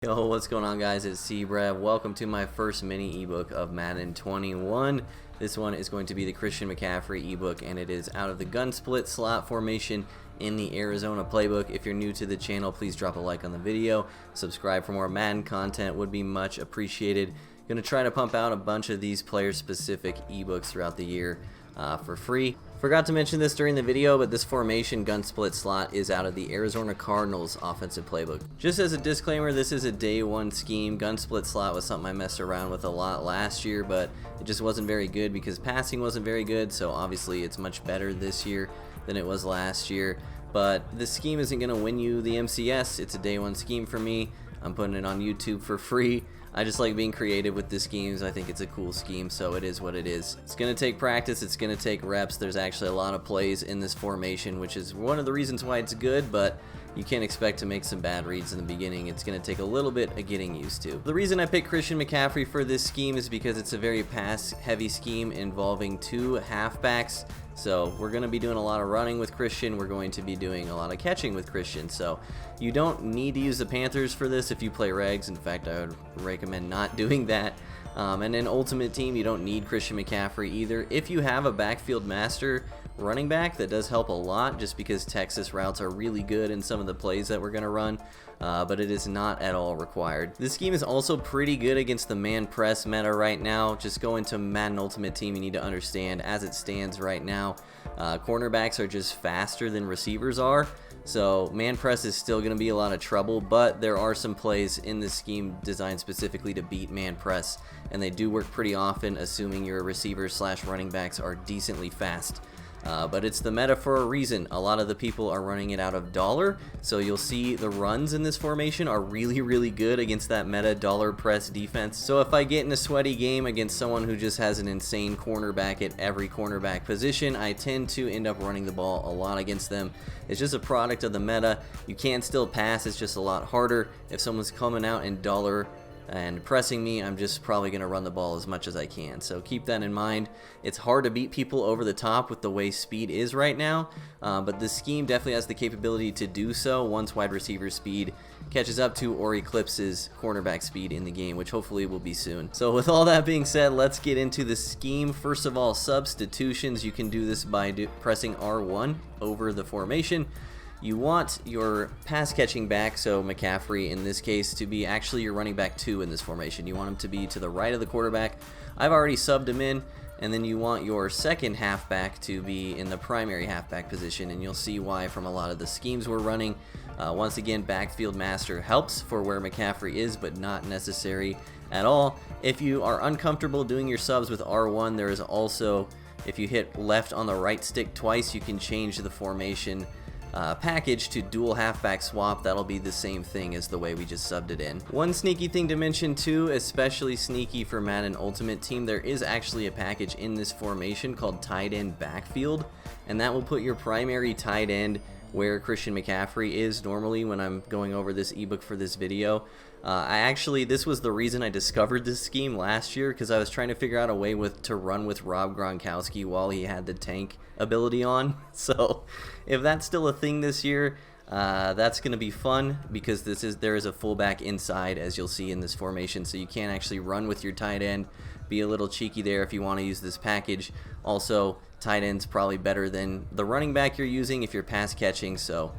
Yo, what's going on, guys? It's C-Brev. Welcome to my first mini ebook of Madden 21. This one is going to be the Christian McCaffrey ebook, and it is out of the gun split slot formation in the Arizona playbook. If you're new to the channel, please drop a like on the video. Subscribe for more Madden content would be much appreciated. Gonna try to pump out a bunch of these player-specific ebooks throughout the year for free. Forgot to mention this during the video, but this formation gun split slot is out of the Arizona Cardinals offensive playbook. Just as a disclaimer, this is a day one scheme. Gun split slot was something I messed around with a lot last year, but it just wasn't very good because passing wasn't very good, so obviously it's much better this year than it was last year. But this scheme isn't going to win you the MCS. It's a day one scheme for me. I'm putting it on YouTube for free. I just like being creative with the schemes. I think it's a cool scheme, so it is what it is. It's going to take practice. It's going to take reps. There's actually a lot of plays in this formation, which is one of the reasons why it's good, but you can't expect to make some bad reads in the beginning. It's going to take a little bit of getting used to. The reason I picked Christian McCaffrey for this scheme is because it's a very pass-heavy scheme involving two halfbacks. So we're going to be doing a lot of running with Christian. We're going to be doing a lot of catching with Christian. So you don't need to use the Panthers for this if you play regs. In fact, I would recommend not doing that. And in Ultimate Team, you don't need Christian McCaffrey either. If you have a backfield master running back, that does help a lot just because Texas routes are really good in some of the plays that we're going to run. But it is not at all required. This scheme is also pretty good against the man press meta right now. Just go into Madden Ultimate Team, you need to understand as it stands right now, cornerbacks are just faster than receivers are. So man press is still going to be a lot of trouble, but there are some plays in this scheme designed specifically to beat man press, and they do work pretty often, assuming your receivers slash running backs are decently fast. But it's the meta for a reason. A lot of the people are running it out of dollar, so you'll see the runs in this formation are really good against that meta dollar press defense. So if I get in a sweaty game against someone who just has an insane cornerback at every cornerback position, I tend to end up running the ball a lot against them. It's just a product of the meta. You can still pass, it's just a lot harder. If someone's coming out in dollar and pressing me, I'm just probably going to run the ball as much as I can. So keep that in mind. It's hard to beat people over the top with the way speed is right now, but this scheme definitely has the capability to do so once wide receiver speed catches up to or eclipses cornerback speed in the game, which hopefully will be soon. So with all that being said, let's get into the scheme. First of all, substitutions. You can do this by pressing R1 over the formation. You want your pass catching back, so McCaffrey in this case, to be actually your running back 2 in this formation. You want him to be to the right of the quarterback. I've already subbed him in, and then you want your second halfback to be in the primary halfback position, and you'll see why from a lot of the schemes we're running. Once again, backfield master helps for where McCaffrey is, but not necessary at all. If you are uncomfortable doing your subs with R1, there is also, if you hit left on the right stick twice, you can change the formation package to dual halfback swap. That'll be the same thing as the way we just subbed it in. One sneaky thing to mention too, especially sneaky for Madden Ultimate Team, there is actually a package in this formation called tight end backfield, and that will put your primary tight end where Christian McCaffrey is normally when I'm going over this ebook for this video. This was the reason I discovered this scheme last year, because I was trying to figure out a way to run with Rob Gronkowski while he had the tank ability on. So if that's still a thing this year, that's going to be fun, because there is a fullback inside, as you'll see in this formation, so you can actually run with your tight end. Be a little cheeky there if you want to use this package. Also, tight end's probably better than the running back you're using if you're pass catching, so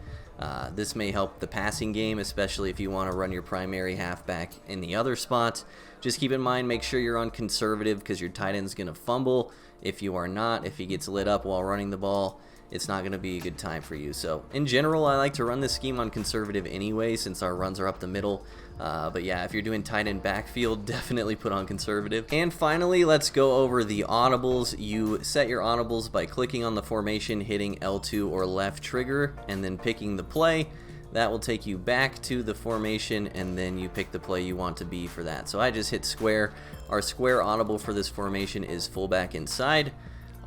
this may help the passing game, especially if you want to run your primary halfback in the other spot. Just keep in mind, make sure you're on conservative, because your tight end's going to fumble. If you are not, if he gets lit up while running the ball, it's not going to be a good time for you. So in general, I like to run this scheme on conservative anyway, since our runs are up the middle. But yeah, if you're doing tight end backfield, definitely put on conservative. And finally, let's go over the audibles. You set your audibles by clicking on the formation, hitting L2 or left trigger, and then picking the play. That will take you back to the formation, and then you pick the play you want to be for that. So I just hit square. Our square audible for this formation is fullback inside.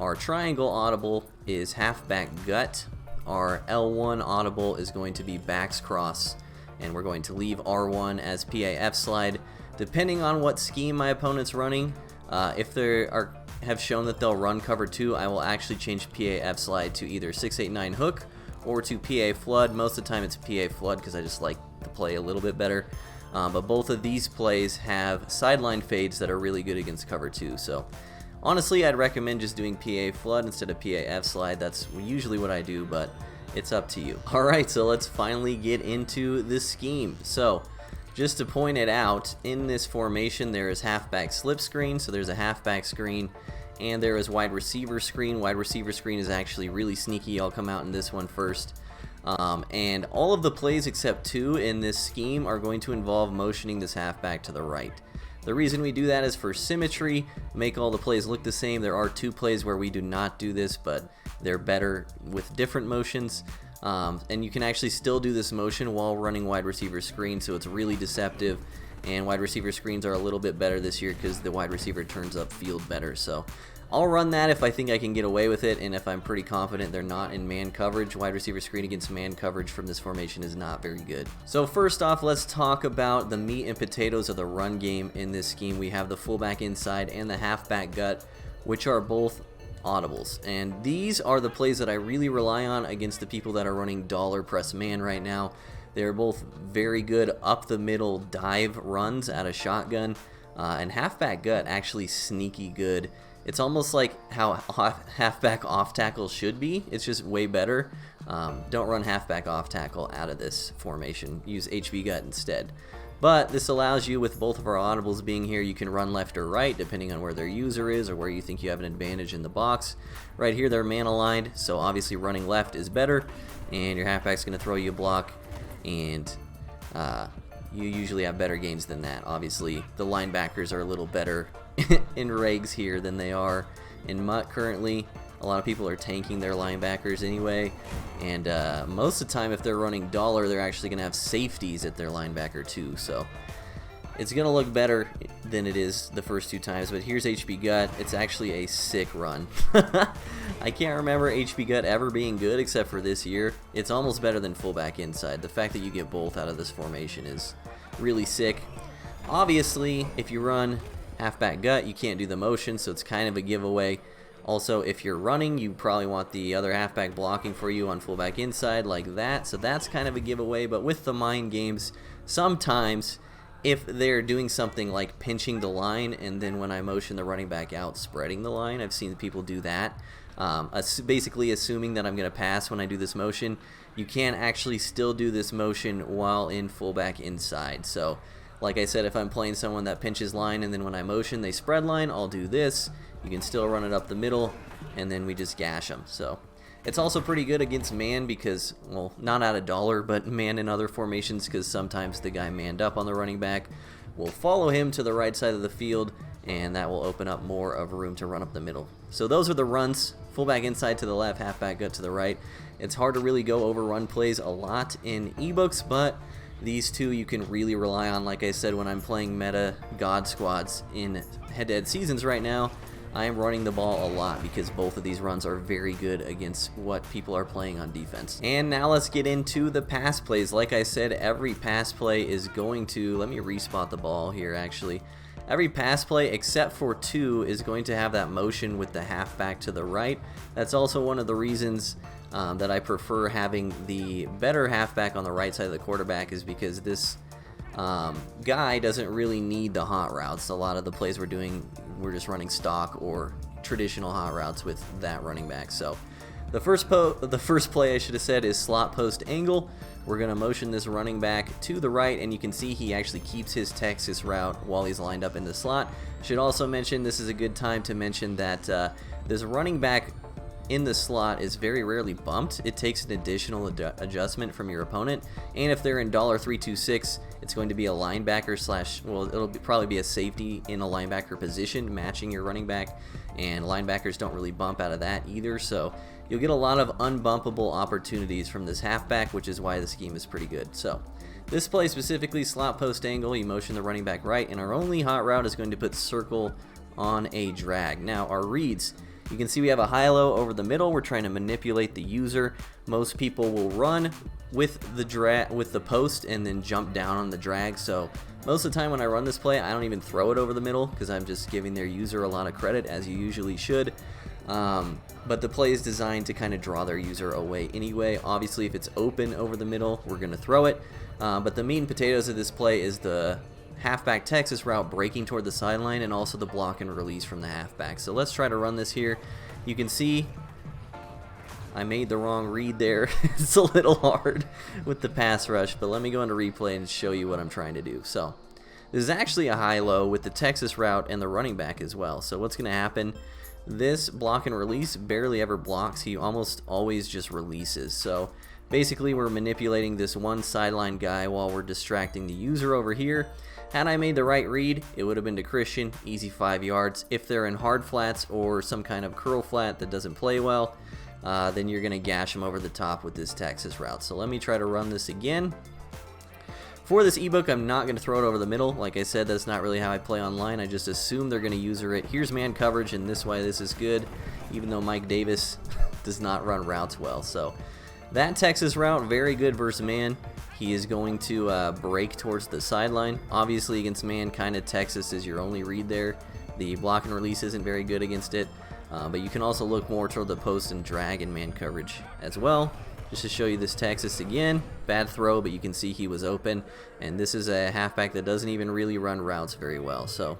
Our triangle audible is halfback gut. Our L1 audible is going to be backs cross, and we're going to leave R1 as PAF slide. Depending on what scheme my opponent's running, if they have shown that they'll run cover 2, I will actually change PAF slide to either 689 hook or to PAF Flood. Most of the time it's PAF Flood because I just like the play a little bit better. But both of these plays have sideline fades that are really good against cover 2. So honestly, I'd recommend just doing PAF Flood instead of PAF Slide. That's usually what I do, but it's up to you. Alright, so let's finally get into the scheme. So just to point it out, in this formation there is halfback slip screen, so there's a halfback screen, and there is wide receiver screen. Wide receiver screen is actually really sneaky. I'll come out in this one first. And all of the plays except 2 in this scheme are going to involve motioning this halfback to the right. The reason we do that is for symmetry, make all the plays look the same. There are 2 plays where we do not do this, but they're better with different motions. And you can actually still do this motion while running wide receiver screen, so it's really deceptive. And wide receiver screens are a little bit better this year because the wide receiver turns up field better. So I'll run that if I think I can get away with it, and if I'm pretty confident they're not in man coverage. Wide receiver screen against man coverage from this formation is not very good. So first off, let's talk about the meat and potatoes of the run game in this scheme. We have the fullback inside and the halfback gut, which are both audibles, and these are the plays that I really rely on against the people that are running dollar press man right now. They're both very good up the middle dive runs out of shotgun, and halfback gut actually sneaky good. It's almost like how halfback off tackle should be. It's just way better. Don't run halfback off tackle out of this formation. Use HB gut instead. But this allows you, with both of our audibles being here, you can run left or right depending on where their user is or where you think you have an advantage in the box. Right here they're man aligned, so obviously running left is better, and your halfback's going to throw you a block, and you usually have better gains than that. Obviously the linebackers are a little better in regs here than they are in MUT currently. A lot of people are tanking their linebackers anyway, and most of the time if they're running dollar, they're actually going to have safeties at their linebacker too, so it's going to look better than it is the first 2 times. But here's HB gut. It's actually a sick run. I can't remember HB gut ever being good except for this year. It's almost better than fullback inside. The fact that you get both out of this formation is really sick. Obviously, if you run halfback gut, you can't do the motion, so it's kind of a giveaway. Also, if you're running, you probably want the other halfback blocking for you on fullback inside like that, so that's kind of a giveaway. But with the mind games, sometimes if they're doing something like pinching the line and then when I motion the running back out, spreading the line, I've seen people do that, basically assuming that I'm going to pass when I do this motion. You can actually still do this motion while in fullback inside. So like I said, if I'm playing someone that pinches line and then when I motion they spread line, I'll do this. You can still run it up the middle, and then we just gash them. So it's also pretty good against man because, well, not out of dollar, but man in other formations, because sometimes the guy manned up on the running back will follow him to the right side of the field, and that will open up more of room to run up the middle. So those are the runs: fullback inside to the left, halfback gut to the right. It's hard to really go over run plays a lot in ebooks, but these 2 you can really rely on. Like I said, when I'm playing meta God squads in head-to-head seasons right now, I am running the ball a lot because both of these runs are very good against what people are playing on defense. And now let's get into the pass plays. Like I said, every pass play is going to, let me respot the ball here actually. Every pass play except for 2 is going to have that motion with the halfback to the right. That's also one of the reasons that I prefer having the better halfback on the right side of the quarterback, is because this guy doesn't really need the hot routes. A lot of the plays we're doing, we're just running stock or traditional hot routes with that running back. So the first play I should have said is slot post angle. We're going to motion this running back to the right, and you can see he actually keeps his Texas route while he's lined up in the slot. Should also mention, this is a good time to mention that this running back in the slot is very rarely bumped. It takes an additional adjustment from your opponent, and if they're in $326, it's going to be a linebacker slash, well, it'll probably be a safety in a linebacker position matching your running back, and linebackers don't really bump out of that either, so you'll get a lot of unbumpable opportunities from this halfback, which is why the scheme is pretty good. So this play specifically, slot post angle, you motion the running back right, and our only hot route is going to put circle on a drag. Now our reads, you can see we have a high-low over the middle. We're trying to manipulate the user. Most people will run with the post and then jump down on the drag. So most of the time when I run this play, I don't even throw it over the middle because I'm just giving their user a lot of credit, as you usually should. But the play is designed to kind of draw their user away anyway. Obviously, if it's open over the middle, we're going to throw it. But the meat and potatoes of this play is the halfback Texas route breaking toward the sideline and also the block and release from the halfback. So let's try to run this here. You can see I made the wrong read there. It's a little hard with the pass rush, but let me go into replay and show you what I'm trying to do. So this is actually a high-low with the Texas route and the running back as well. So what's going to happen, this block and release barely ever blocks. He almost always just releases. So basically we're manipulating this one sideline guy while we're distracting the user over here. Had I made the right read, it would have been to Christian, easy 5 yards. If they're in hard flats or some kind of curl flat that doesn't play well, then you're going to gash him over the top with this Texas route. So let me try to run this again. For this ebook, I'm not going to throw it over the middle. Like I said, that's not really how I play online. I just assume they're going to user it. Here's man coverage, and this way this is good, even though Mike Davis does not run routes well. So that Texas route, very good versus man. He is going to break towards the sideline. Obviously, against man, kind of Texas is your only read there. The block and release isn't very good against it. But you can also look more toward the post and drag and man coverage as well. Just to show you this Texas again, bad throw, but you can see he was open, and this is a halfback that doesn't even really run routes very well. So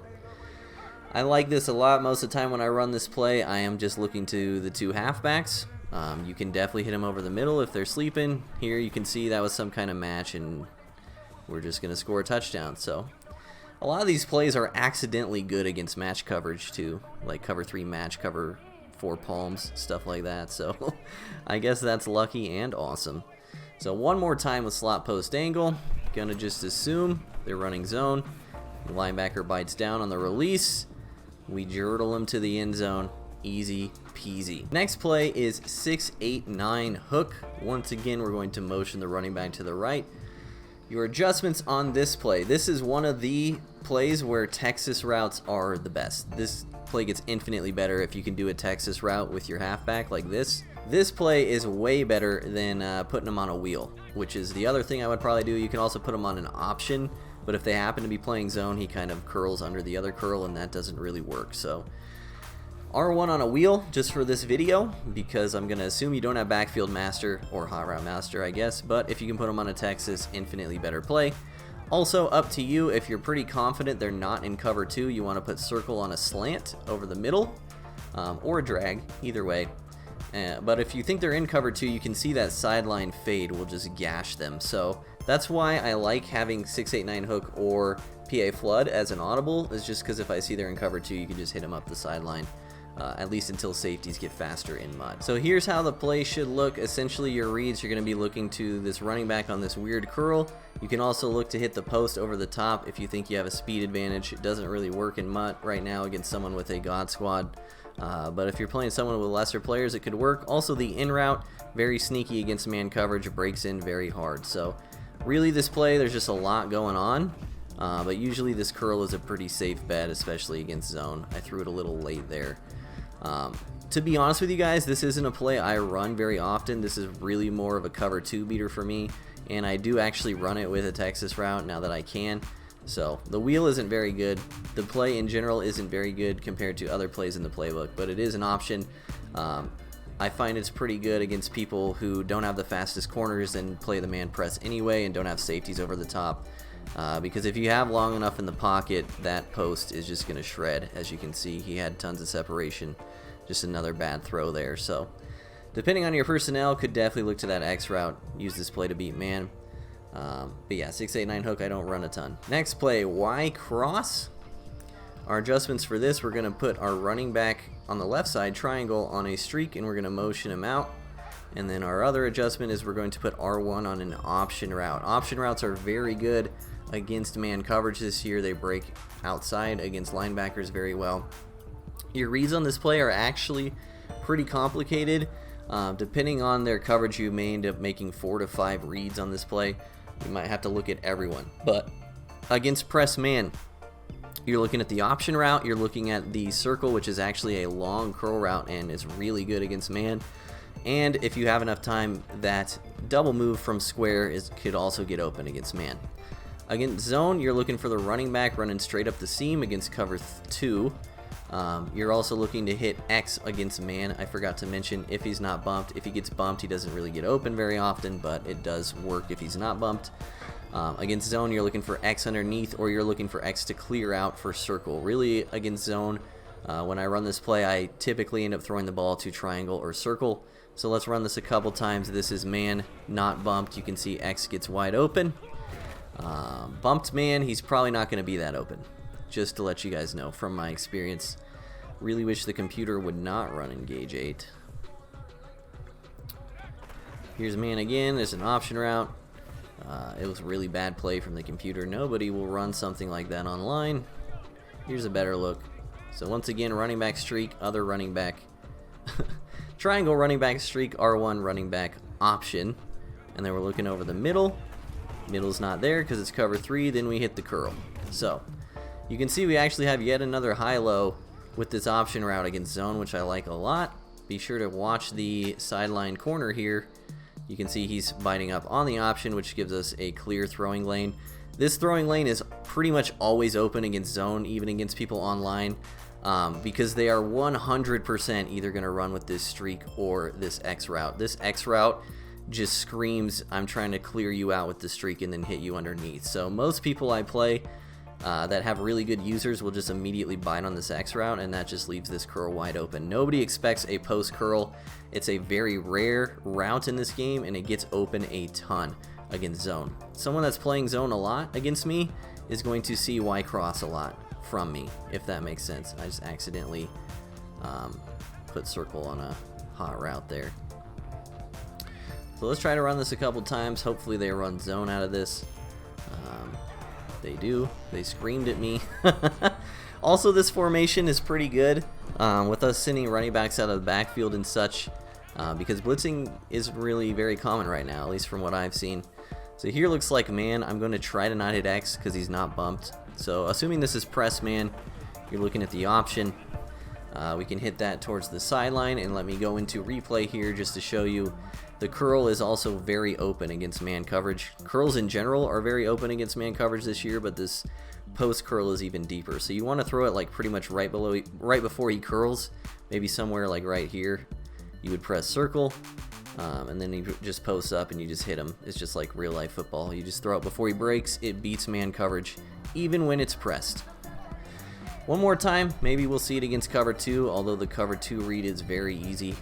I like this a lot. Most of the time when I run this play, I am just looking to the two halfbacks. You can definitely hit them over the middle if they're sleeping. Here you can see that was some kind of match, and we're just going to score a touchdown. So a lot of these plays are accidentally good against match coverage too, like cover 3 match, cover 4 palms, stuff like that. So I guess that's lucky and awesome. So one more time with slot post angle. Gonna just assume they're running zone. The linebacker bites down on the release. We jurtle him to the end zone. Easy peasy. Next play is 6-8-9 hook. Once again, we're going to motion the running back to the right. Your adjustments on this play. This is one of the plays where Texas routes are the best. This play gets infinitely better if you can do a Texas route with your halfback like this. This play is way better than putting them on a wheel, which is the other thing I would probably do. You can also put them on an option, but if they happen to be playing zone, he kind of curls under the other curl, and that doesn't really work. So R1 on a wheel just for this video, because I'm going to assume you don't have backfield master or hot route master, I guess, but if you can put them on a Texas, infinitely better play. Also up to you, if you're pretty confident they're not in cover 2, you want to put circle on a slant over the middle, or a drag, either way. But if you think they're in cover 2, you can see that sideline fade will just gash them. So that's why I like having 6-8-9 hook or PAF Flood as an audible, is just because if I see they're in cover 2, you can just hit them up the sideline. At least until safeties get faster in mud. So here's how the play should look. Essentially your reads, you're going to be looking to this running back on this weird curl. You can also look to hit the post over the top if you think you have a speed advantage. It doesn't really work in MUT right now against someone with a God Squad. But if you're playing someone with lesser players, it could work. Also the in route, very sneaky against man coverage, breaks in very hard. So really this play, there's just a lot going on. But usually this curl is a pretty safe bet, especially against zone. I threw it a little late there. To be honest with you guys, this isn't a play I run very often. This is really more of a cover 2 beater for me, and I do actually run it with a Texas route now that I can. So the wheel isn't very good. The play in general isn't very good compared to other plays in the playbook, but it is an option. I find it's pretty good against people who don't have the fastest corners and play the man press anyway and don't have safeties over the top. Because if you have long enough in the pocket, that post is just going to shred. As you can see, he had tons of separation. Just another bad throw there. So depending on your personnel, could definitely look to that X route. Use this play to beat man. But yeah, 6-8-9 hook, I don't run a ton. Next play, Y cross. Our adjustments for this, we're going to put our running back on the left side triangle on a streak, and we're going to motion him out. And then our other adjustment is we're going to put R1 on an option route. Option routes are very good against man coverage this year. They break outside against linebackers very well. Your reads on this play are actually pretty complicated. Depending on their coverage, you may end up making 4 to 5 reads on this play. You might have to look at everyone. But against press man, you're looking at the option route. You're looking at the circle, which is actually a long curl route and is really good against man. And if you have enough time, that double move from square could also get open against man. Against zone, you're looking for the running back running straight up the seam against cover 2. You're also looking to hit X against man. I forgot to mention, if he's not bumped. If he gets bumped, he doesn't really get open very often, but it does work if he's not bumped. Against zone, you're looking for X underneath, or you're looking for X to clear out for circle. Really, against zone, when I run this play, I typically end up throwing the ball to triangle or circle. So let's run this a couple times. This is man, not bumped. You can see X gets wide open. Bumped man, he's probably not going to be that open. Just to let you guys know from my experience. Really wish the computer would not run Engage 8. Here's man again. There's an option route. It was a really bad play from the computer. Nobody will run something like that online. Here's a better look. So once again, running back streak, other running back. Triangle running back streak, R1 running back option. And then we're looking over the middle. Middle's not there because it's cover 3. Then we hit the curl. So you can see we actually have yet another high-low with this option route against zone, which I like a lot. Be sure to watch the sideline corner here. You can see he's biting up on the option, which gives us a clear throwing lane. This throwing lane is pretty much always open against zone, even against people online, because they are 100% either going to run with this streak or this X route. This X route just screams, I'm trying to clear you out with the streak and then hit you underneath. So most people I play that have really good users will just immediately bite on this X route, and that just leaves this curl wide open. Nobody expects a post curl. It's a very rare route in this game, and it gets open a ton against zone. Someone that's playing zone a lot against me is going to see Y cross a lot from me, if that makes sense. I just accidentally put circle on a hot route there. So let's try to run this a couple times. Hopefully they run zone out of this. They do. They screamed at me. Also, this formation is pretty good with us sending running backs out of the backfield and such, because blitzing is really very common right now, at least from what I've seen. So here looks like man. I'm going to try to not hit X because he's not bumped. So assuming this is press man, you're looking at the option. We can hit that towards the sideline, and let me go into replay here just to show you. The curl is also very open against man coverage. Curls in general are very open against man coverage this year, but this post curl is even deeper. So you want to throw it like pretty much right before he curls, maybe somewhere like right here. You would press circle, and then you just post up and you just hit him. It's just like real life football. You just throw it before he breaks. It beats man coverage, even when it's pressed. One more time, maybe we'll see it against cover 2, although the cover 2 read is very easy.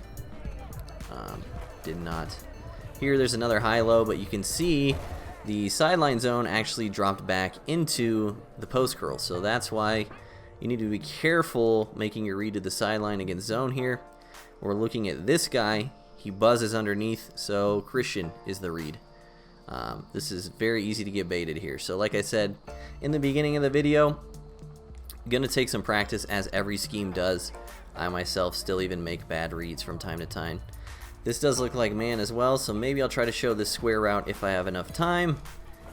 Did not. Here there's another high-low, but you can see the sideline zone actually dropped back into the post curl. So that's why you need to be careful making your read to the sideline against zone here. We're looking at this guy. He buzzes underneath, so Christian is the read. This is very easy to get baited here. So like I said in the beginning of the video, gonna take some practice, as every scheme does. I myself still even make bad reads from time to time. This does look like man as well, so maybe I'll try to show this square route if I have enough time.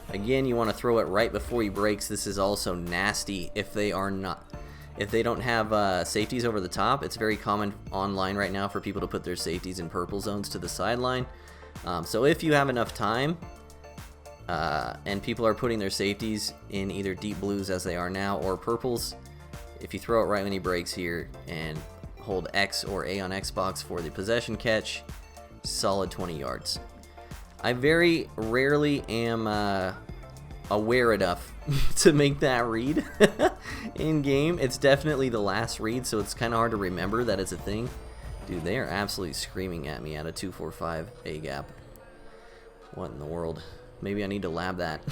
Again, you want to throw it right before he breaks. This is also nasty if they don't have safeties over the top. It's very common online right now for people to put their safeties in purple zones to the sideline. So if you have enough time, and people are putting their safeties in either deep blues as they are now or purples, if you throw it right when he breaks here and hold X or A on Xbox for the possession catch, solid 20 yards. I very rarely am aware enough to make that read in game. It's definitely the last read, so it's kind of hard to remember that it's a thing. Dude, they are absolutely screaming at me at a 2.45 A gap. What in the world? Maybe I need to lab that.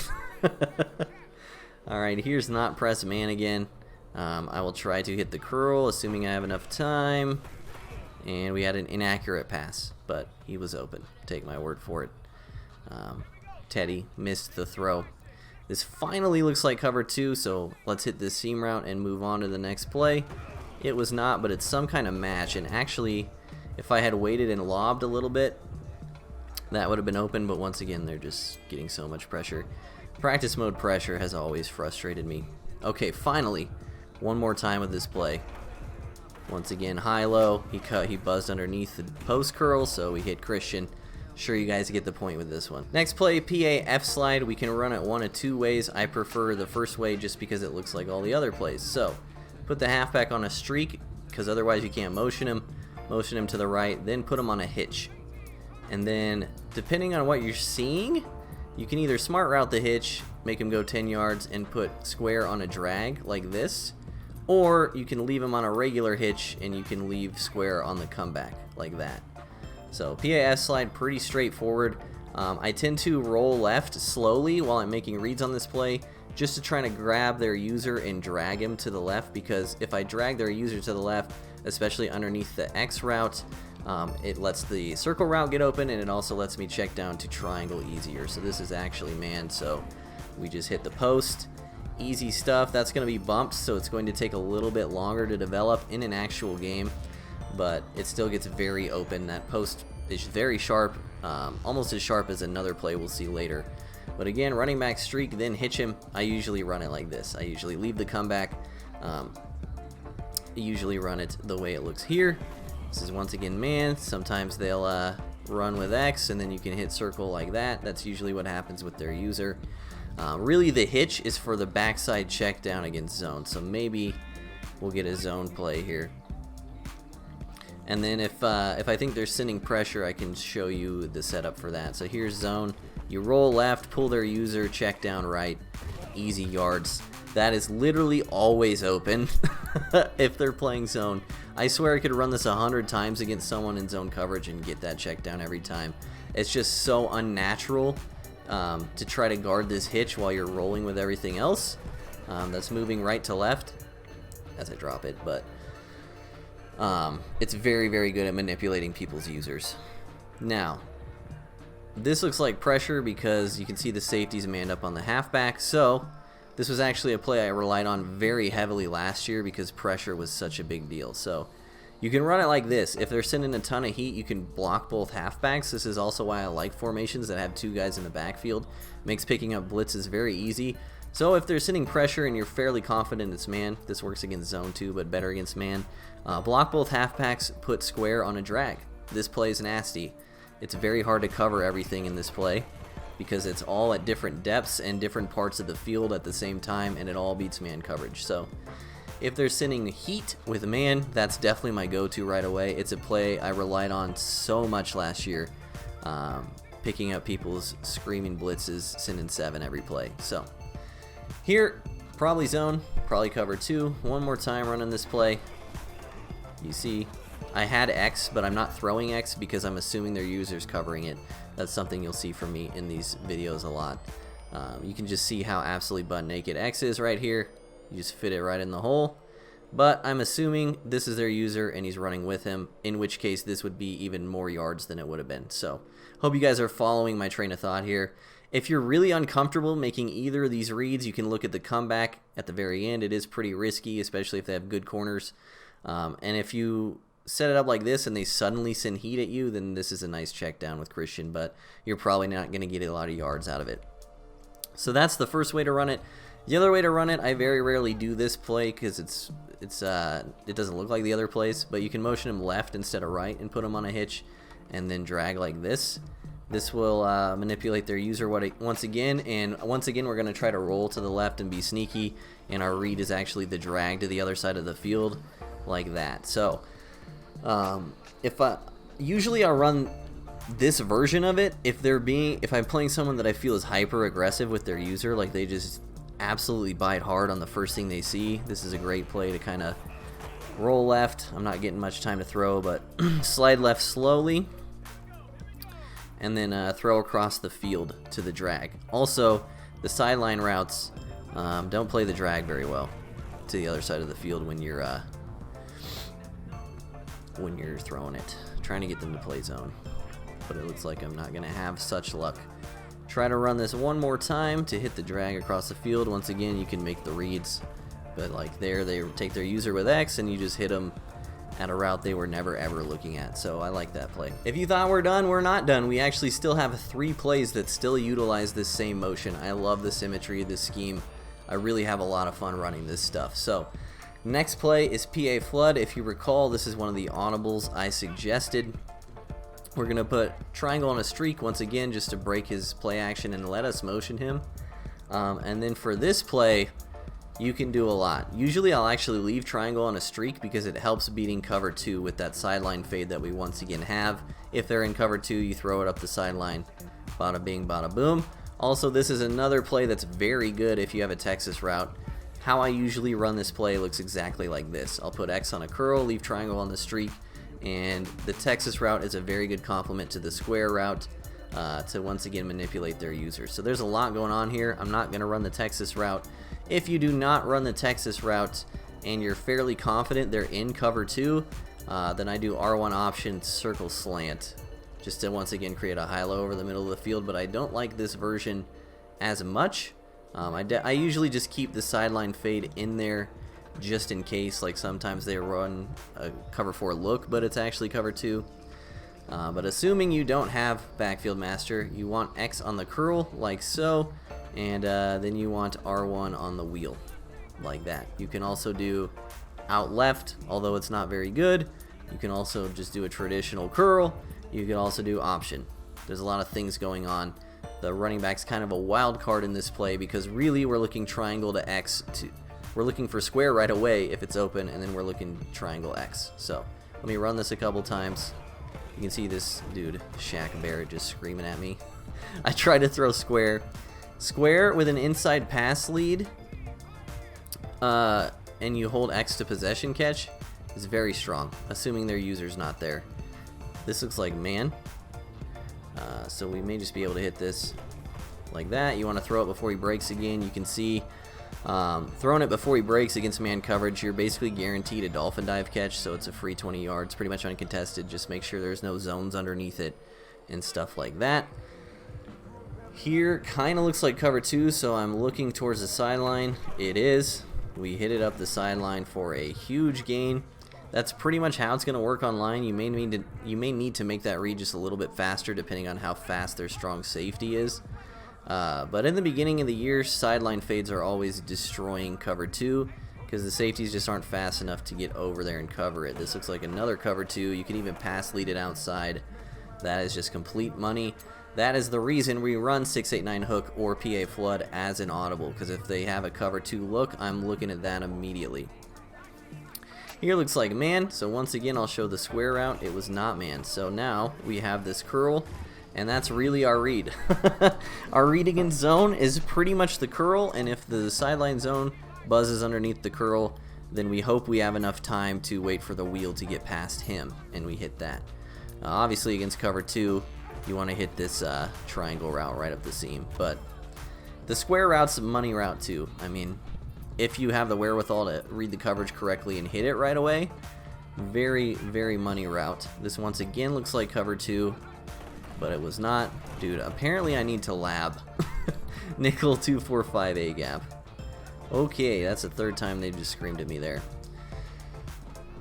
Alright, here's not press man again. I will try to hit the curl, assuming I have enough time. And we had an inaccurate pass, but he was open. Take my word for it. Teddy missed the throw. This finally looks like cover 2, so let's hit this seam route and move on to the next play. It was not, but it's some kind of match. And actually, if I had waited and lobbed a little bit, that would have been open, but once again, they're just getting so much pressure. Practice mode pressure has always frustrated me. Okay, finally, one more time with this play. Once again, high-low. He buzzed underneath the post curl, so we hit Christian. Sure, you guys get the point with this one. Next play, PAF Slide. We can run it one of two ways. I prefer the first way just because it looks like all the other plays. So, Put the halfback on a streak, because otherwise you can't motion him. Motion him to the right, then put him on a hitch. And then, depending on what you're seeing, you can either smart route the hitch, make him go 10 yards, and put square on a drag like this, or you can leave him on a regular hitch and you can leave square on the comeback like that. So PAF Slide, pretty straightforward. I tend to roll left slowly while I'm making reads on this play, just to try to grab their user and drag him to the left, because if I drag their user to the left, especially underneath the X route, it lets the circle route get open, and it also lets me check down to triangle easier. So this is actually man, so we just hit the post. Easy stuff. That's going to be bumped, so it's going to take a little bit longer to develop in an actual game, but it still gets very open. That post is very sharp, almost as sharp as another play we'll see later. But again, running back streak, then hitch him. I usually run it like this. I usually leave the comeback. Usually run it the way it looks here. This is once again man. Sometimes they'll run with X, and then you can hit circle like that. That's usually what happens with their user. Really, the hitch is for the backside check down against zone, so maybe we'll get a zone play here. And then if I think they're sending pressure, I can show you the setup for that. So here's zone. You roll left, pull their user, check down right, easy yards. That is literally always open if they're playing zone. I swear I could run this 100 times against someone in zone coverage and get that check down every time. It's just so unnatural to try to guard this hitch while you're rolling with everything else. That's moving right to left as I drop it, but it's very, very good at manipulating people's users. Now, this looks like pressure because you can see the safeties manned up on the halfback, so this was actually a play I relied on very heavily last year because pressure was such a big deal. So you can run it like this. If they're sending a ton of heat, you can block both halfbacks. This is also why I like formations that have two guys in the backfield. Makes picking up blitzes very easy. So if they're sending pressure and you're fairly confident it's man, this works against zone too, but better against man. Block both halfbacks, put square on a drag. This play is nasty. It's very hard to cover everything in this play because it's all at different depths and different parts of the field at the same time, and it all beats man coverage. So if they're sending heat with man, that's definitely my go-to right away. It's a play I relied on so much last year, picking up people's screaming blitzes, sending 7 every play. So here, probably zone, probably cover 2. One more time running this play. You see, I had X, but I'm not throwing X because I'm assuming their user's covering it. That's something you'll see from me in these videos a lot. You can just see how absolutely butt naked X is right here. You just fit it right in the hole. But I'm assuming this is their user and he's running with him, in which case this would be even more yards than it would have been. So hope you guys are following my train of thought here. If you're really uncomfortable making either of these reads, you can look at the comeback at the very end. It is pretty risky, especially if they have good corners. And if you set it up like this and they suddenly send heat at you, then this is a nice check down with Christian, but you're probably not going to get a lot of yards out of it. So that's the first way to run it. The other way to run it, I very rarely do this play because it doesn't look like the other plays, but you can motion him left instead of right and put him on a hitch and then drag like this. This will manipulate their user once again, and once again we're going to try to roll to the left and be sneaky, and our read is actually the drag to the other side of the field like that. So usually I'll run this version of it if I'm playing someone that I feel is hyper aggressive with their user, like they just absolutely bite hard on the first thing they see. This is a great play to kind of roll left. I'm not getting much time to throw, but slide left slowly and then throw across the field to the drag. Also, the sideline routes don't play the drag very well to the other side of the field when you're throwing it. Trying to get them to play zone, but it looks like I'm not going to have such luck. Try to run this one more time to hit the drag across the field. Once again, you can make the reads, but like there, they take their user with X and you just hit them at a route they were never ever looking at. So I like that play. If you thought we're done, we're not done. We actually still have 3 plays that still utilize this same motion. I love the symmetry of this scheme. I really have a lot of fun running this stuff. So next play is PAF Flood. If you recall, this is one of the audibles I suggested. We're going to put triangle on a streak once again just to break his play action and let us motion him. And then for this play, you can do a lot. Usually I'll actually leave triangle on a streak because it helps beating cover 2 with that sideline fade that we once again have. If they're in cover 2, you throw it up the sideline. Bada bing, bada boom. Also, this is another play that's very good if you have a Texas route. How I usually run this play looks exactly like this. I'll put X on a curl, leave triangle on the streak, and the Texas route is a very good complement to the square route to once again manipulate their users. So there's a lot going on here. I'm not going to run the Texas route. If you do not run the Texas route and you're fairly confident they're in cover 2, then I do R1 option circle slant just to once again create a high-low over the middle of the field, but I don't like this version as much. I usually just keep the sideline fade in there just in case. Like sometimes they run a cover 4 look, but it's actually cover 2. But assuming you don't have Backfield Master, you want X on the curl like so, and then you want R1 on the wheel like that. You can also do out left, although it's not very good. You can also just do a traditional curl. You can also do option. There's a lot of things going on. The running back's kind of a wild card in this play because really we're looking triangle to X. We're looking for square right away if it's open, and then we're looking triangle X. So let me run this a couple times. You can see this dude, Shaq Barrett, just screaming at me. I tried to throw square. Square with an inside pass lead, and you hold X to possession catch is very strong, assuming their user's not there. This looks like man, so we may just be able to hit this like that. You want to throw it before he breaks again. You can see throwing it before he breaks against man coverage, you're basically guaranteed a dolphin dive catch, so it's a free 20 yards, pretty much uncontested. Just make sure there's no zones underneath it and stuff like that. Here kind of looks like cover 2, so I'm looking towards the sideline. It is. We hit it up the sideline for a huge gain. That's pretty much how it's going to work online. You may need to make that read just a little bit faster depending on how fast their strong safety is. But in the beginning of the year, sideline fades are always destroying cover 2 because the safeties just aren't fast enough to get over there and cover it. This looks like another cover 2. You can even pass lead it outside. That is just complete money. That is the reason we run 689 hook or PA Flood as an audible, because if they have a cover 2 look, I'm looking at that immediately. Here looks like man, so once again I'll show the square route. It was not man. So now we have this curl, and that's really our read. Our read against zone is pretty much the curl, and if the sideline zone buzzes underneath the curl, then we hope we have enough time to wait for the wheel to get past him, and we hit that. Obviously against cover 2, you want to hit this triangle route right up the seam, but the square route's a money route too. I mean, if you have the wherewithal to read the coverage correctly and hit it right away, very, very money route. This once again looks like cover 2, but it was not. Dude, apparently I need to lab. Nickel 245 A gap. Okay, that's the third time they've just screamed at me there.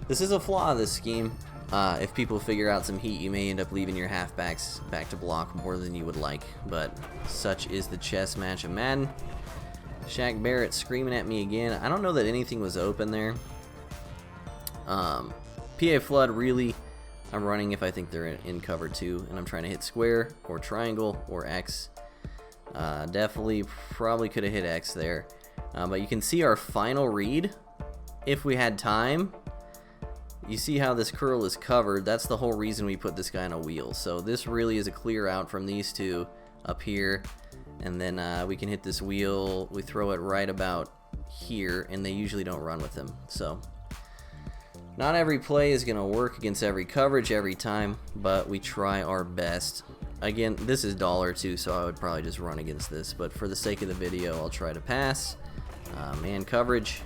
This is a flaw of this scheme. If people figure out some heat, you may end up leaving your halfbacks back to block more than you would like, but such is the chess match of Madden. Shaq Barrett screaming at me again. I don't know that anything was open there. PA Flood, really, I'm running if I think they're in cover 2, and I'm trying to hit square or triangle or X. Definitely probably could have hit X there. But you can see our final read, if we had time. You see how this curl is covered. That's the whole reason we put this guy on a wheel. So this really is a clear out from these two up here. And then we can hit this wheel. We throw it right about here, and they usually don't run with him. So not every play is going to work against every coverage every time, but we try our best. Again, this is $2, so I would probably just run against this. But for the sake of the video, I'll try to pass. Man coverage,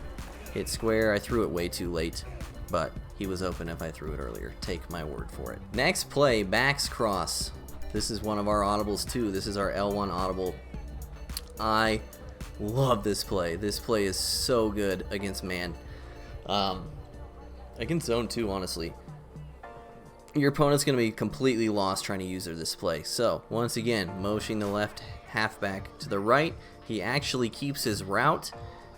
hit square. I threw it way too late, but he was open if I threw it earlier. Take my word for it. Next play, backs cross. This is one of our audibles too. This is our L1 audible. I love this play. This play is so good against man. Against zone 2, honestly. Your opponent's going to be completely lost trying to use this play. So, once again, motioning the left halfback to the right. He actually keeps his route,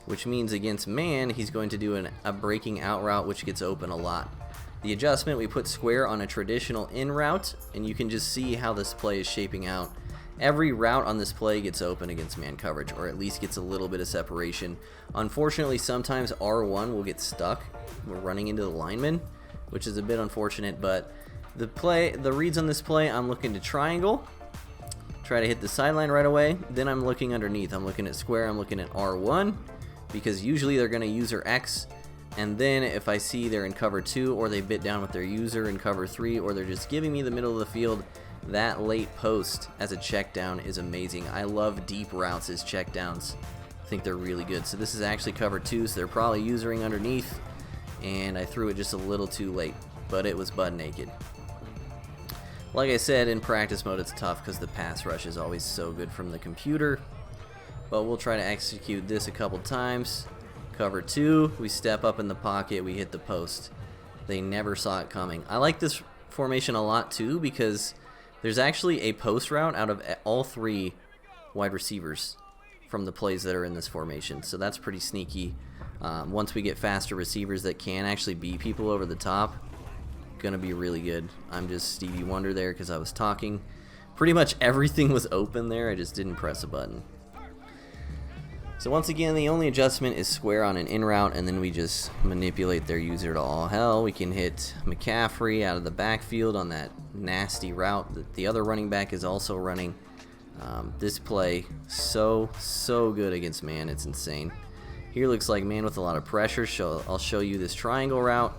which means against man, he's going to do a breaking out route, which gets open a lot. The adjustment, we put square on a traditional in route, and you can just see how this play is shaping out. every route on this play gets open against man coverage, or at least gets a little bit of separation. Unfortunately, sometimes R1 will get stuck. We're running into the lineman, which is a bit unfortunate, but the reads on this play, I'm looking to triangle, try to hit the sideline right away. Then I'm looking underneath. I'm looking at square. I'm looking at R1, because usually they're going to user X. And then if I see they're in cover 2, or they bit down with their user in cover 3, or they're just giving me the middle of the field, that late post as a check down is amazing. I love deep routes as check downs. I think they're really good. So this is actually cover 2, so they're probably usering underneath, and I threw it just a little too late, but it was butt naked. Like I said, in practice mode it's tough because the pass rush is always so good from the computer, but we'll try to execute this a couple times. Cover 2, we step up in the pocket, we hit the post. They never saw it coming. I like this formation a lot too, because there's actually a post route out of all 3 wide receivers from the plays that are in this formation, so that's pretty sneaky. Once we get faster receivers that can actually beat people over the top, gonna be really good. I'm just Stevie Wonder there because I was talking. Pretty much everything was open there, I just didn't press a button. So once again, the only adjustment is square on an in route, and then we just manipulate their user to all hell. We can hit McCaffrey out of the backfield on that nasty route that the other running back is also running. This play, so good against man, it's insane. Here looks like man with a lot of pressure, so I'll show you this triangle route.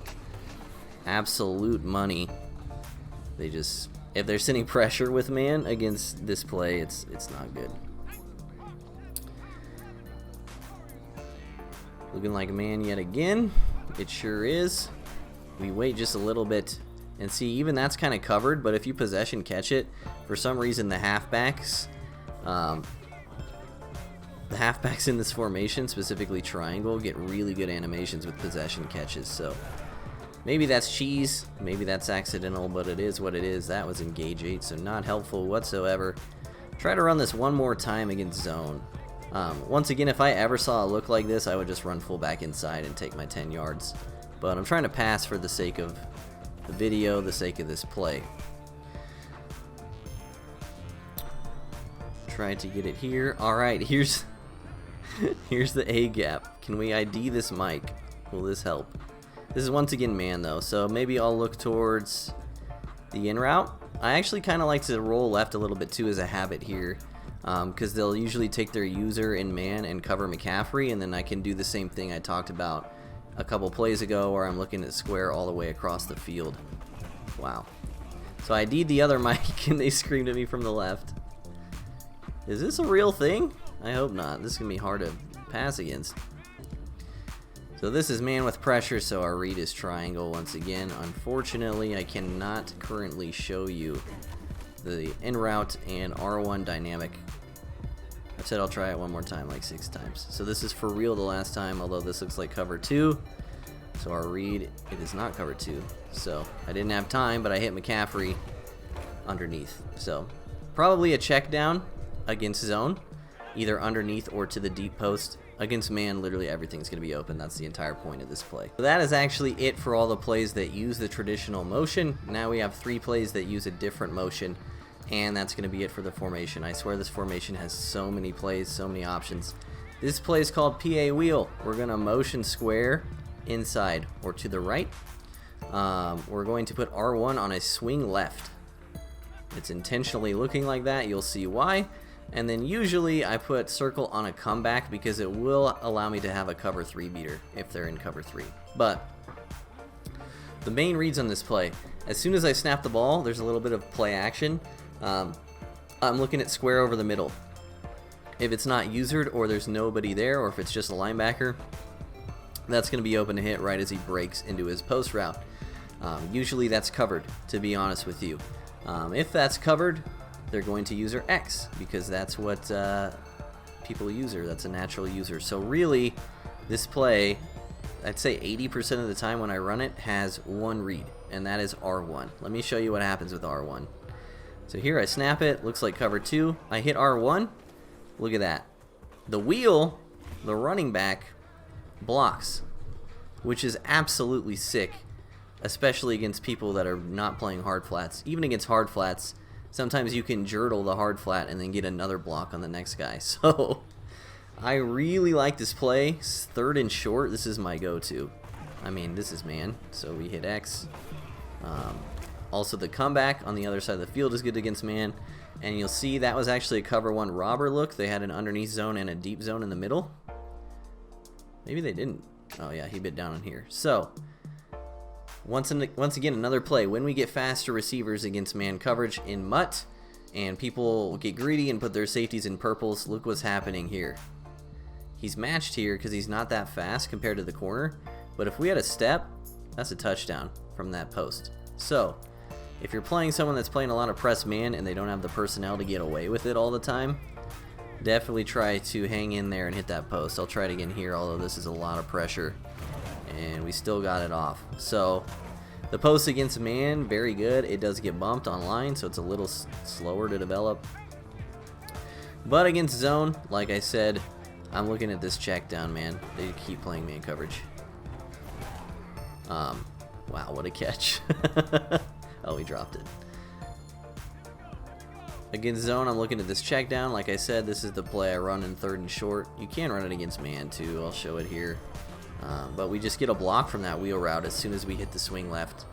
Absolute money. They just, if they're sending pressure with man against this play, it's not good. Looking like a man yet again. It sure is. We wait just a little bit and see, even that's kind of covered, but if you possession catch it, for some reason the halfbacks in this formation, specifically triangle, get really good animations with possession catches. So maybe that's cheese, maybe that's accidental, but it is what it is. That was in gauge 8, so not helpful whatsoever. Try to run this one more time against zone. Once again, if I ever saw a look like this, I would just run full back inside and take my 10 yards. But I'm trying to pass for the sake of the video, the sake of this play. Try to get it here. Alright, here's the A gap. Can we ID this mic? Will this help? This is once again man though, so maybe I'll look towards the in route. I actually kind of like to roll left a little bit too as a habit here. Because they'll usually take their user in man and cover McCaffrey, and then I can do the same thing I talked about a couple plays ago where I'm looking at square all the way across the field. Wow. So I ID'd the other mic and they screamed at me from the left. Is this a real thing? I hope not. This is going to be hard to pass against. So this is man with pressure, so our read is triangle once again. Unfortunately, I cannot currently show you the in route and R1 dynamic. I said I'll try it one more time, like 6 times. So this is for real the last time, although this looks like cover 2. So our read, it is not cover 2. So I didn't have time, but I hit McCaffrey underneath. So probably a check down against zone, either underneath or to the deep post. Against man, literally everything's going to be open. That's the entire point of this play. So that is actually it for all the plays that use the traditional motion. Now we have 3 plays that use a different motion, and that's going to be it for the formation. I swear this formation has so many plays, so many options. This play is called PA wheel. We're going to motion square inside or to the right. We're going to put R1 on a swing left. It's intentionally looking like that. You'll see why. And then usually I put circle on a comeback because it will allow me to have a cover 3 beater if they're in cover 3. But the main reads on this play, as soon as I snap the ball, there's a little bit of play action. I'm looking at square over the middle. If it's not usered or there's nobody there, or if it's just a linebacker, that's going to be open to hit right as he breaks into his post route. Usually that's covered, to be honest with you. If that's covered, they're going to user X because that's what people user. That's a natural user. So really, this play, I'd say 80% of the time when I run it, has one read, and that is R1. Let me show you what happens with R1. So here I snap it, looks like cover 2. I hit R1. Look at that. The wheel, the running back, blocks, which is absolutely sick, especially against people that are not playing hard flats. Even against hard flats, sometimes you can jurtle the hard flat and then get another block on the next guy. So I really like this play. 3rd and short, this is my go-to. I mean, this is man, so we hit X. Also, the comeback on the other side of the field is good against man. And you'll see that was actually a cover 1 robber look. They had an underneath zone and a deep zone in the middle. Maybe they didn't. Oh yeah, he bit down on here. So once again, another play. When we get faster receivers against man coverage in mutt, and people get greedy and put their safeties in purples, look what's happening here. He's matched here because he's not that fast compared to the corner. But if we had a step, that's a touchdown from that post. So if you're playing someone that's playing a lot of press man and they don't have the personnel to get away with it all the time, definitely try to hang in there and hit that post. I'll try it again here, although this is a lot of pressure. And we still got it off. So the post against man, very good. It does get bumped online, so it's a little slower to develop. But against zone, like I said, I'm looking at this check down, man. They keep playing man coverage. Wow, what a catch. Oh, he dropped it. Against zone, I'm looking at this check down. Like I said, this is the play I run in 3rd and short. You can run it against man too. I'll show it here. But we just get a block from that wheel route as soon as we hit the swing left.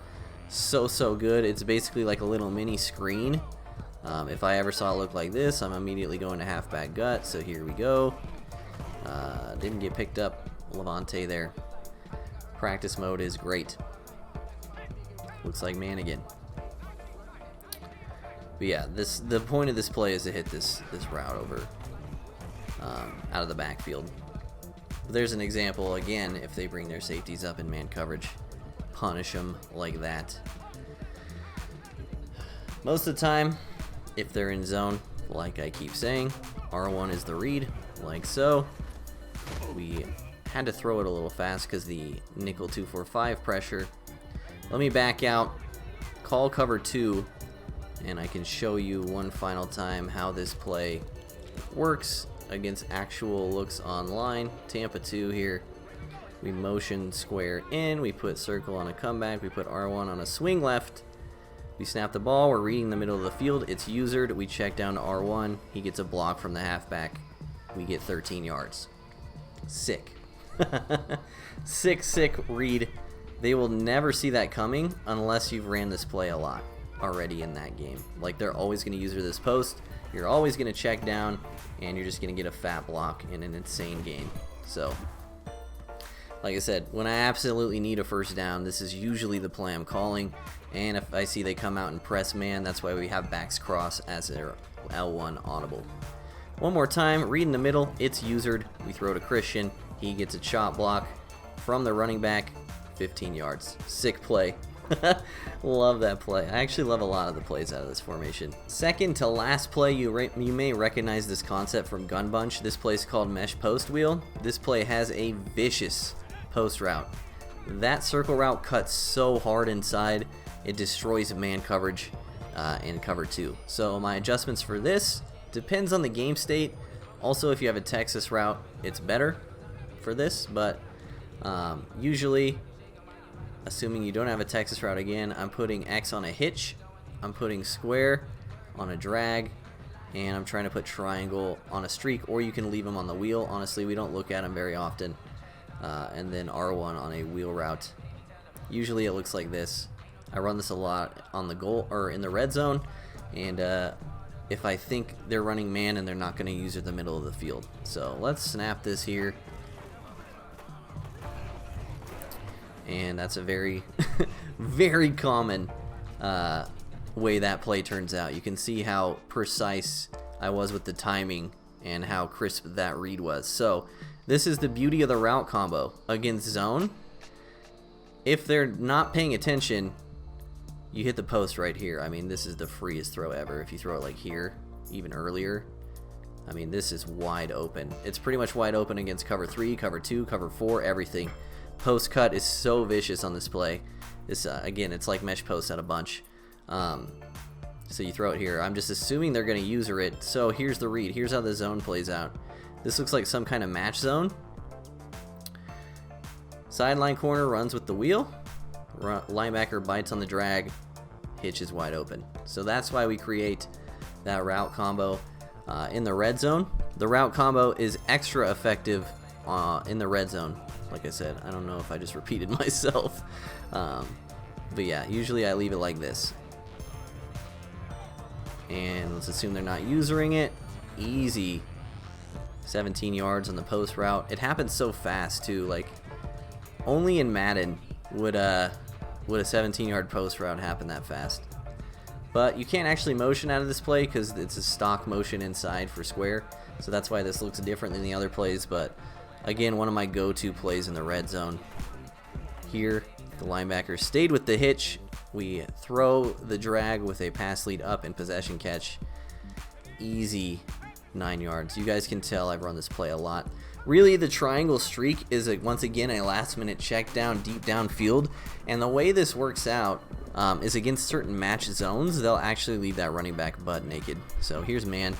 So good. It's basically like a little mini screen. If I ever saw it look like this, I'm immediately going to halfback gut. So here we go. Didn't get picked up. Levante there. Practice mode is great. Looks like man again. But yeah, the point of this play is to hit this route over out of the backfield. There's an example again. If they bring their safeties up in man coverage, punish them like that. Most of the time, if they're in zone, like I keep saying, R1 is the read, like so. We had to throw it a little fast because the nickel 245 pressure. Let me back out, call cover 2, and I can show you one final time how this play works against actual looks online. Tampa 2 here. We motion square in, we put circle on a comeback, we put R1 on a swing left. We snap the ball, we're reading the middle of the field, it's usered, we check down to R1, he gets a block from the halfback, we get 13 yards. Sick. Sick read. They will never see that coming unless you've ran this play a lot already in that game. Like, they're always going to use this post, you're always going to check down, and you're just going to get a fat block in an insane game. So, like I said, when I absolutely need a first down, this is usually the play I'm calling. And if I see they come out and press man, that's why we have backs cross as their L1 audible. One more time, read in the middle, it's usered. We throw to Christian, he gets a chop block from the running back, 15 yards. Sick play. Love that play. I actually love a lot of the plays out of this formation. Second to last play, you may recognize this concept from Gun Bunch. This play is called mesh post wheel. This play has a vicious post route. That circle route cuts so hard inside, it destroys man coverage in cover 2. So my adjustments for this depends on the game state. Also, if you have a Texas route, it's better for this, but usually, assuming you don't have a Texas route, again, I'm putting X on a hitch, I'm putting square on a drag, and I'm trying to put triangle on a streak, or you can leave them on the wheel. Honestly, we don't look at them very often. And then R1 on a wheel route. Usually it looks like this. I run this a lot on the goal or in the red zone, and if I think they're running man and they're not going to use it in the middle of the field. So let's snap this here. And that's a very, very common way that play turns out. You can see how precise I was with the timing and how crisp that read was. So this is the beauty of the route combo against zone. If they're not paying attention, you hit the post right here. I mean, this is the freest throw ever. If you throw it like here, even earlier, I mean, this is wide open. It's pretty much wide open against cover 3, cover 2, cover 4, everything. Post cut is so vicious on this play. This again, it's like mesh post at a bunch. So you throw it here. I'm just assuming they're going to user it. So here's the read. Here's how the zone plays out. This looks like some kind of match zone. Sideline corner runs with the wheel. Linebacker bites on the drag, hitch is wide open. So that's why we create that route combo in the red zone. The route combo is extra effective in the red zone. Like I said, I don't know if I just repeated myself. But yeah, usually I leave it like this. And let's assume they're not usering it. Easy. 17 yards on the post route. It happens so fast too. Like, only in Madden would a 17-yard post route happen that fast. But you can't actually motion out of this play because it's a stock motion inside for square. So that's why this looks different than the other plays. But again, one of my go-to plays in the red zone. Here, the linebacker stayed with the hitch. We throw the drag with a pass lead up and possession catch. Easy 9 yards. You guys can tell I've run this play a lot. Really, the triangle streak is once again a last-minute check down deep downfield. And the way this works out is against certain match zones, they'll actually leave that running back butt naked. So here's man,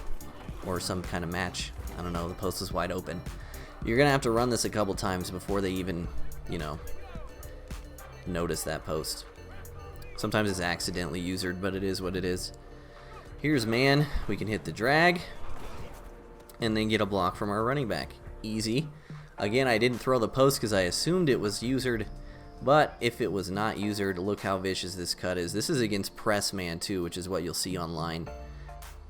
or some kind of match. I don't know, the post is wide open. You're going to have to run this a couple times before they even, you know, notice that post. Sometimes it's accidentally usered, but it is what it is. Here's man. We can hit the drag and then get a block from our running back. Easy. Again, I didn't throw the post because I assumed it was usered, but if it was not usered, look how vicious this cut is. This is against press man too, which is what you'll see online.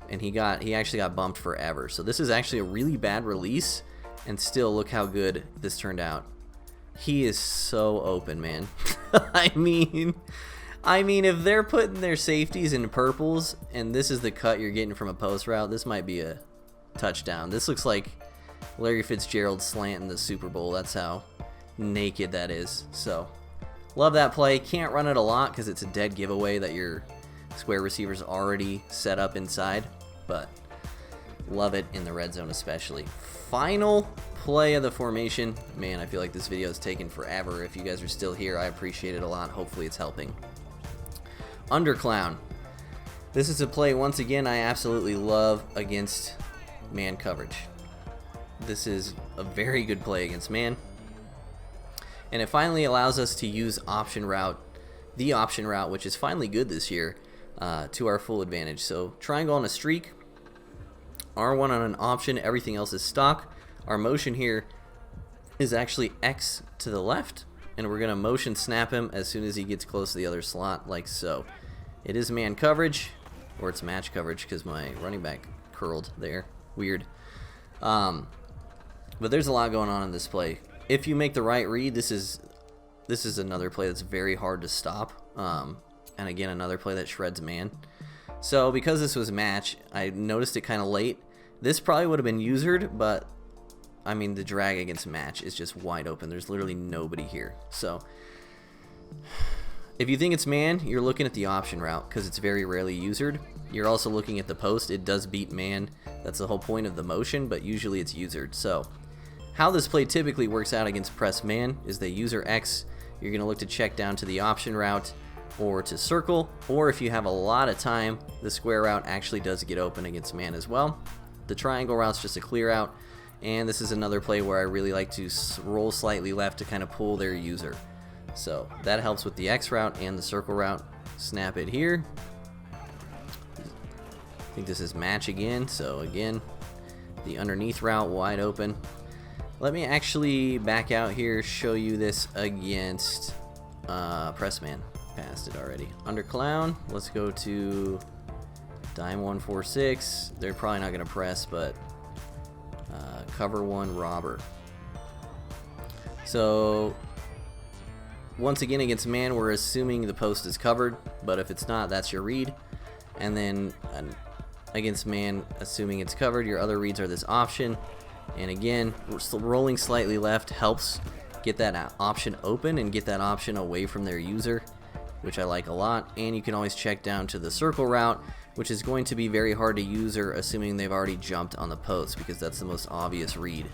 And he actually got bumped forever. So this is actually a really bad release, and still look how good this turned out. He is so open, man. I mean, if they're putting their safeties in purples and this is the cut you're getting from a post route, this might be a touchdown. This looks like Larry Fitzgerald slant in the Super Bowl. That's how naked that is. So, love that play. Can't run it a lot because it's a dead giveaway that your square receiver's already set up inside, but love it in the red zone especially. Final play of the formation. Man, I feel like this video is taking forever. If you guys are still here, I appreciate it a lot. Hopefully it's helping. Underclown. This is a play, once again, I absolutely love against man coverage. This is a very good play against man. And it finally allows us to use option route, the option route, which is finally good this year, to our full advantage. So triangle on a streak, R1 on an option, everything else is stock. Our motion here is actually X to the left, and we're going to motion snap him as soon as he gets close to the other slot, like so. It is man coverage, or it's match coverage because my running back curled there. Weird. But there's a lot going on in this play. If you make the right read, this is another play that's very hard to stop. And again, another play that shreds man. So because this was match, I noticed it kind of late. This probably would have been usered, but I mean, the drag against match is just wide open. There's literally nobody here. So if you think it's man, you're looking at the option route because it's very rarely usered. You're also looking at the post. It does beat man. That's the whole point of the motion, but usually it's usered. So how this play typically works out against press man is they user X. You're going to look to check down to the option route or to circle, or if you have a lot of time, the square route actually does get open against man as well. The triangle route's just a clear out, and this is another play where I really like to roll slightly left to kind of pull their user. So that helps with the X route and the circle route. Snap it here. I think this is match again, so again, the underneath route wide open. Let me actually back out here, show you this against press man. Passed it already. Under clown, let's go to dime 146. They're probably not going to press, but cover one robber. So once again against man, we're assuming the post is covered, but if it's not, that's your read. And then against man, assuming it's covered, your other reads are this option. And again, we're still rolling slightly left helps get that option open and get that option away from their user, which I like a lot. And you can always check down to the circle route, which is going to be very hard to user assuming they've already jumped on the post, because that's the most obvious read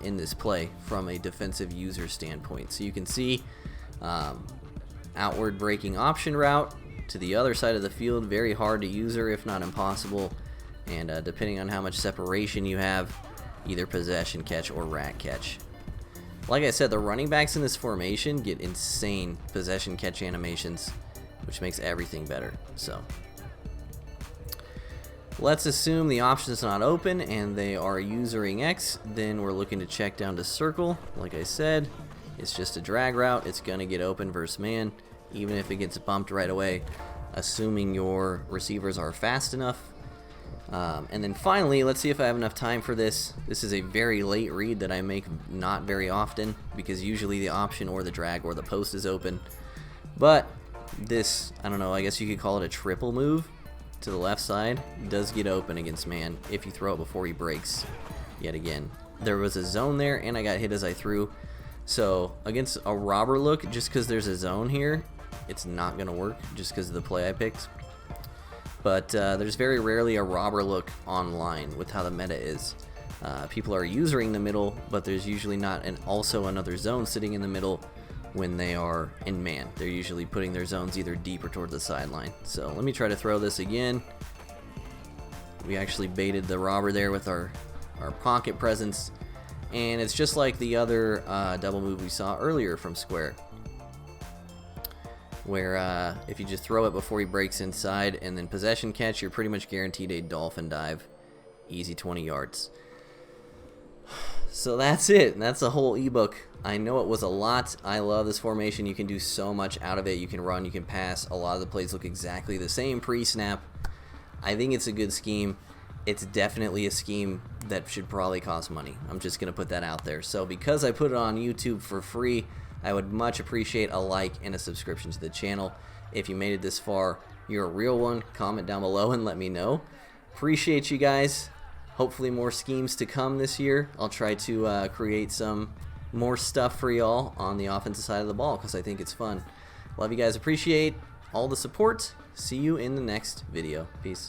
in this play from a defensive user standpoint. So you can see outward breaking option route to the other side of the field, very hard to user, if not impossible. And depending on how much separation you have, either possession catch or rack catch. Like I said, the running backs in this formation get insane possession catch animations, which makes everything better. So let's assume the option is not open and they are usering X. Then we're looking to check down to circle. Like I said, it's just a drag route. It's going to get open versus man, even if it gets bumped right away, assuming your receivers are fast enough. And then finally, let's see if I have enough time for this. This is a very late read that I make not very often, because usually the option or the drag or the post is open. But this, I don't know, I guess you could call it a triple move to the left side, does get open against man if you throw it before he breaks yet again. There was a zone there and I got hit as I threw. So against a robber look, just because there's a zone here, it's not going to work just because of the play I picked. But there's very rarely a robber look online with how the meta is. People are using the middle, but there's usually not also another zone sitting in the middle when they are in man. They're usually putting their zones either deep or toward the sideline. So let me try to throw this again. We actually baited the robber there with our pocket presence. And it's just like the other double move we saw earlier from square, where if you just throw it before he breaks inside and then possession catch, you're pretty much guaranteed a dolphin dive. Easy 20 yards. So that's it. That's the whole ebook. I know it was a lot. I love this formation. You can do so much out of it. You can run, you can pass. A lot of the plays look exactly the same pre-snap. I think it's a good scheme. It's definitely a scheme that should probably cost money. I'm just going to put that out there. So because I put it on YouTube for free, I would much appreciate a like and a subscription to the channel. If you made it this far, you're a real one. Comment down below and let me know. Appreciate you guys. Hopefully more schemes to come this year. I'll try to create some more stuff for y'all on the offensive side of the ball because I think it's fun. Love you guys. Appreciate all the support. See you in the next video. Peace.